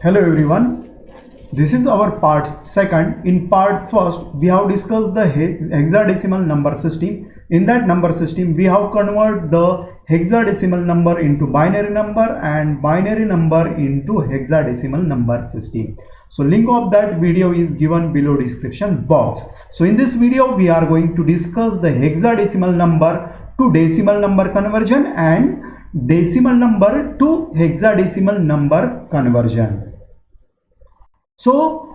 Hello everyone, this is our part second. In part first we have discussed the hexadecimal number system. In that number system we have converted the hexadecimal number into binary number and binary number into hexadecimal number system. So link of that video is given below description box. So in this video we are going to discuss the hexadecimal number to decimal number conversion and decimal number to hexadecimal number conversion. So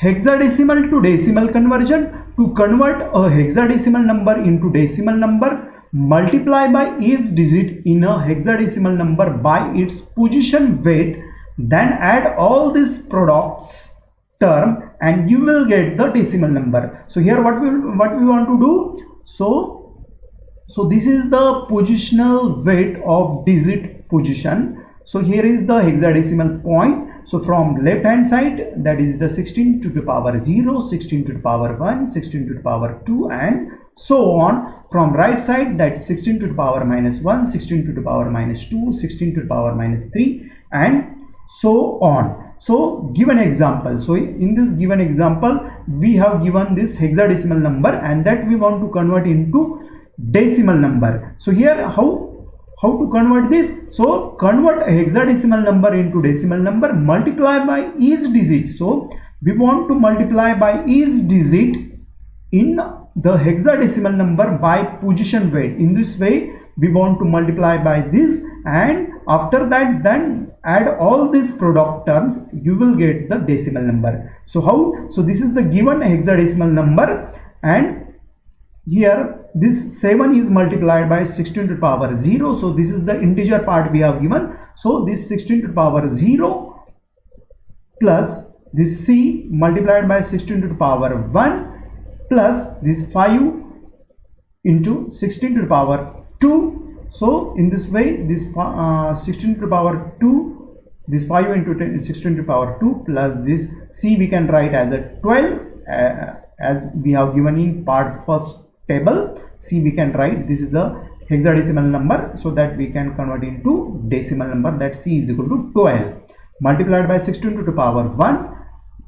hexadecimal to decimal conversion, to convert a hexadecimal number into decimal number, multiply by each digit in a hexadecimal number by its position weight, then add all these products term and you will get the decimal number. So here what we want to do, so this is the positional weight of digit position. So here is the hexadecimal point. So from left hand side, that is the 16 to the power 0, 16 to the power 1, 16 to the power 2 and so on. From right side, that 16 to the power minus 1, 16 to the power minus 2, 16 to the power minus 3 and so on. So give an example. So in this given example, we have given this hexadecimal number and that we want to convert into decimal number. So here how to convert this? So convert a hexadecimal number into decimal number, multiply by each digit. So we want to multiply by each digit in the hexadecimal number by position weight. In this way we want to multiply by this and after that then add all these product terms, you will get the decimal number. So how? So this is the given hexadecimal number and here this 7 is multiplied by 16 to the power 0. So this is the integer part we have given. So this 16 to the power 0 plus this c multiplied by 16 to the power 1 plus this 5 into 16 to the power 2. So in this way this 16 to the power 2, this 5 into 16 to the power 2 plus this c we can write as a 12 as we have given in part first table. C we can write, this is the hexadecimal number, so that we can convert into decimal number, that c is equal to 12 multiplied by 16 to the power 1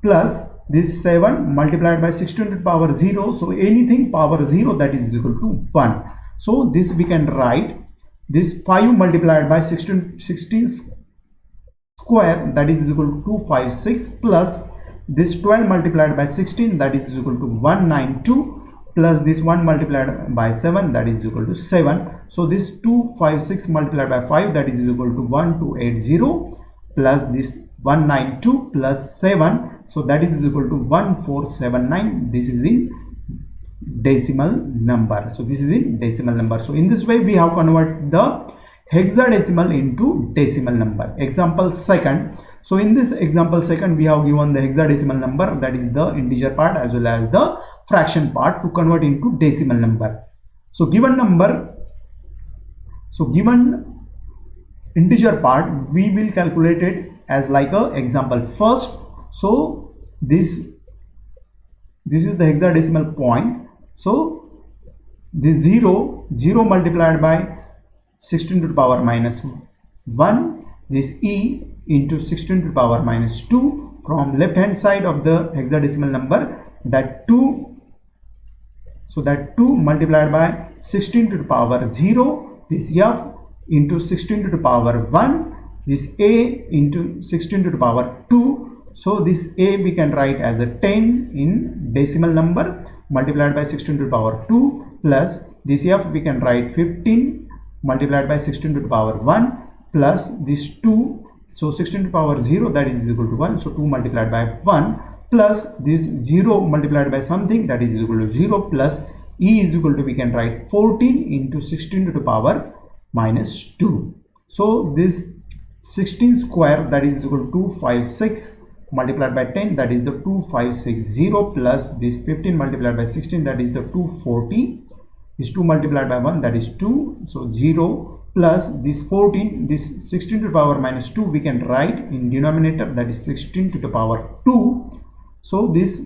plus this 7 multiplied by 16 to the power 0. So anything power 0, that is equal to 1. So this we can write, this 5 multiplied by 16 square, that is equal to 256 plus this 12 multiplied by 16, that is equal to 192 plus this 1 multiplied by 7, that is equal to 7. So this 256 multiplied by 5, that is equal to 1280 plus this 192 plus 7, so that is equal to 1479. This is in decimal number. So this is in decimal number. So in this way we have converted the hexadecimal into decimal number. Example second. So in this example second, we have given the hexadecimal number, that is the integer part as well as the fraction part, to convert into decimal number. So given number, so given integer part, we will calculate it as like a example first. So this is the hexadecimal point. So this 0 multiplied by 16 to the power minus 1, this e into 16 to the power minus 2. From left hand side of the hexadecimal number, that 2, so that 2 multiplied by 16 to the power 0, this f into 16 to the power 1, this a into 16 to the power 2. So this a we can write as a 10 in decimal number multiplied by 16 to the power 2 plus this f we can write 15 multiplied by 16 to the power 1 plus this 2. So 16 to the power 0, that is equal to 1. So 2 multiplied by 1 plus this 0 multiplied by something, that is equal to 0 plus e is equal to, we can write 14 into 16 to the power minus 2. So this 16 square, that is equal to 256 multiplied by 10, that is the 2560 plus this 15 multiplied by 16, that is the 240. This 2 multiplied by 1, that is 2. So 0 plus this 14, this 16 to the power minus 2 we can write in denominator, that is 16 to the power 2. So this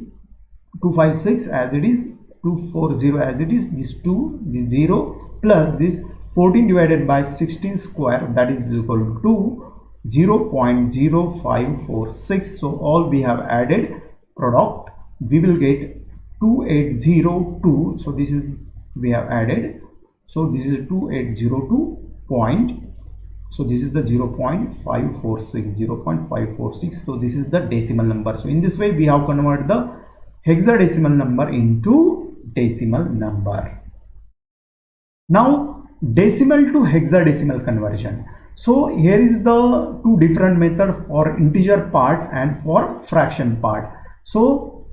256 as it is, 240 as it is, this 2, this 0 plus this 14 divided by 16 square, that is equal to 0.0546. So all we have added product, we will get 2802. So this is we have added, so this is 2802 point, so this is the 0.546. So this is the decimal number. So in this way we have converted the hexadecimal number into decimal number. Now decimal to hexadecimal conversion. So here is the two different methods for integer part and for fraction part. So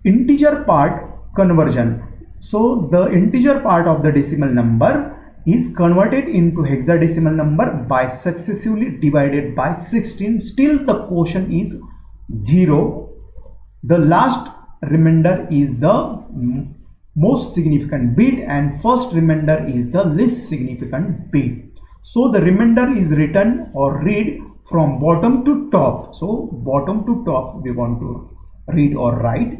integer part conversion. So the integer part of the decimal number is converted into hexadecimal number by successively divided by 16. Still the quotient is 0. The last remainder is the most significant bit and first remainder is the least significant bit. So the remainder is written or read from bottom to top. So bottom to top we want to read or write.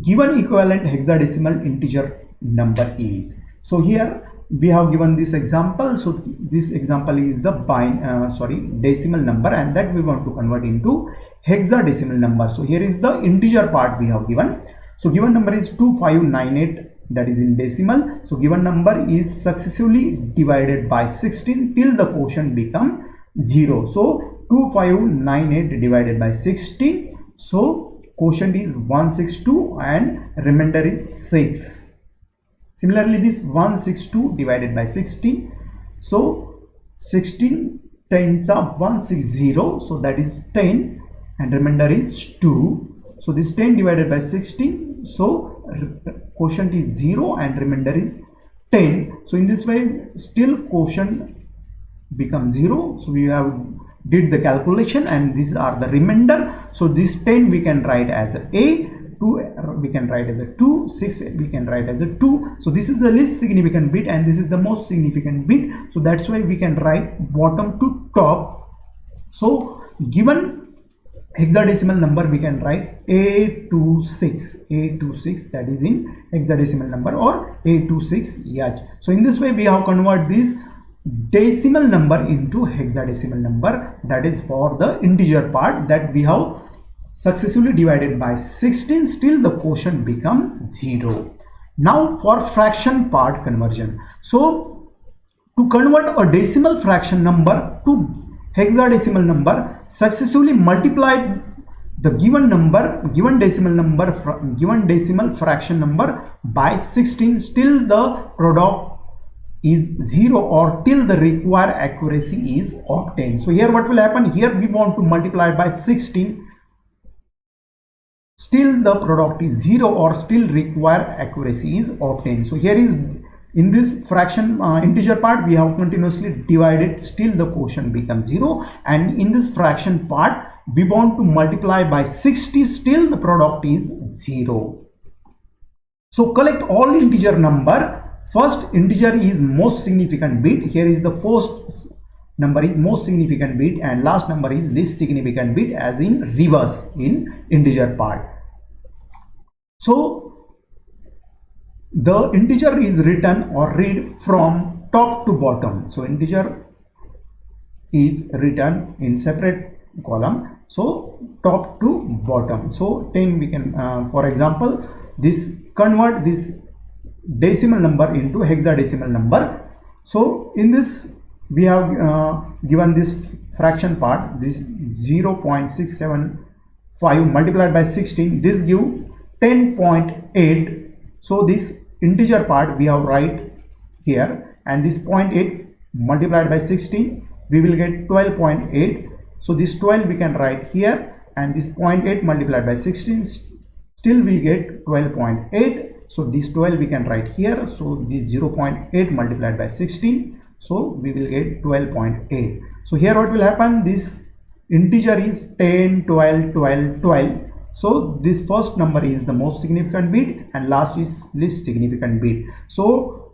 Given equivalent hexadecimal integer number is. So here we have given this example. So this example is the decimal number, and that we want to convert into hexadecimal number. So here is the integer part we have given. So given number is 2598, that is in decimal. So given number is successively divided by 16 till the quotient become 0. So 2598 divided by 16. So quotient is 162 and remainder is 6. Similarly, this 162 divided by 16. So 16 tens are 160. So that is 10 and remainder is 2. So this 10 divided by 16. So quotient is 0 and remainder is 10. So in this way still quotient becomes 0. So we have did the calculation and these are the remainder. So this 10 we can write as a 2 we can write as a 2, 6 we can write as a 2. So this is the least significant bit and this is the most significant bit. So that's why we can write bottom to top. So given hexadecimal number we can write A26, that is in hexadecimal number, or A26H. So in this way we have converted this decimal number into hexadecimal number, that is for the integer part that we have successively divided by 16. Still the quotient become 0. Now for fraction part conversion. So to convert a decimal fraction number to hexadecimal number, successively multiply the given decimal fraction number by 16. Still the product is 0 or till the required accuracy is obtained. So here what will happen, here we want to multiply by 16. Still the product is 0 or still required accuracy is obtained. So here is in this fraction integer part we have continuously divided, still the quotient becomes 0, and in this fraction part we want to multiply by 60, still the product is 0. So collect all integer number. First integer is most significant bit. Here is the first number is most significant bit and last number is least significant bit, as in reverse in integer part. So the integer is written or read from top to bottom. So integer is written in separate column, so top to bottom. So 10 we can for example this convert this decimal number into hexadecimal number. So in this we have given this fraction part, this 0.675 multiplied by 16, this give 10.8. so this integer part we have write here, and this 0.8 multiplied by 16 we will get 12.8. so this 12 we can write here, and this 0.8 multiplied by 16 still we get 12.8. so this 12 we can write here. So this 0.8 multiplied by 16, so we will get 12.8. so here what will happen, this integer is 10, 12, 12, 12. So this first number is the most significant bit and last is least significant bit. So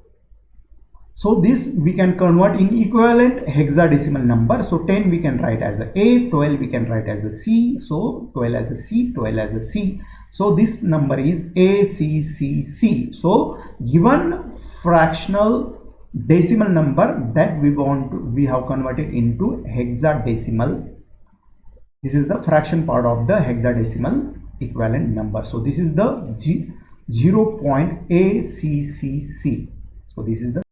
this we can convert in equivalent hexadecimal number. So 10 we can write as A, 12 we can write as a C. So 12 as a C, 12 as a C. So this number is ACCC. So given fractional decimal number that we have converted into hexadecimal. This is the fraction part of the hexadecimal equivalent number. So this is the 0.ACCC. So this is the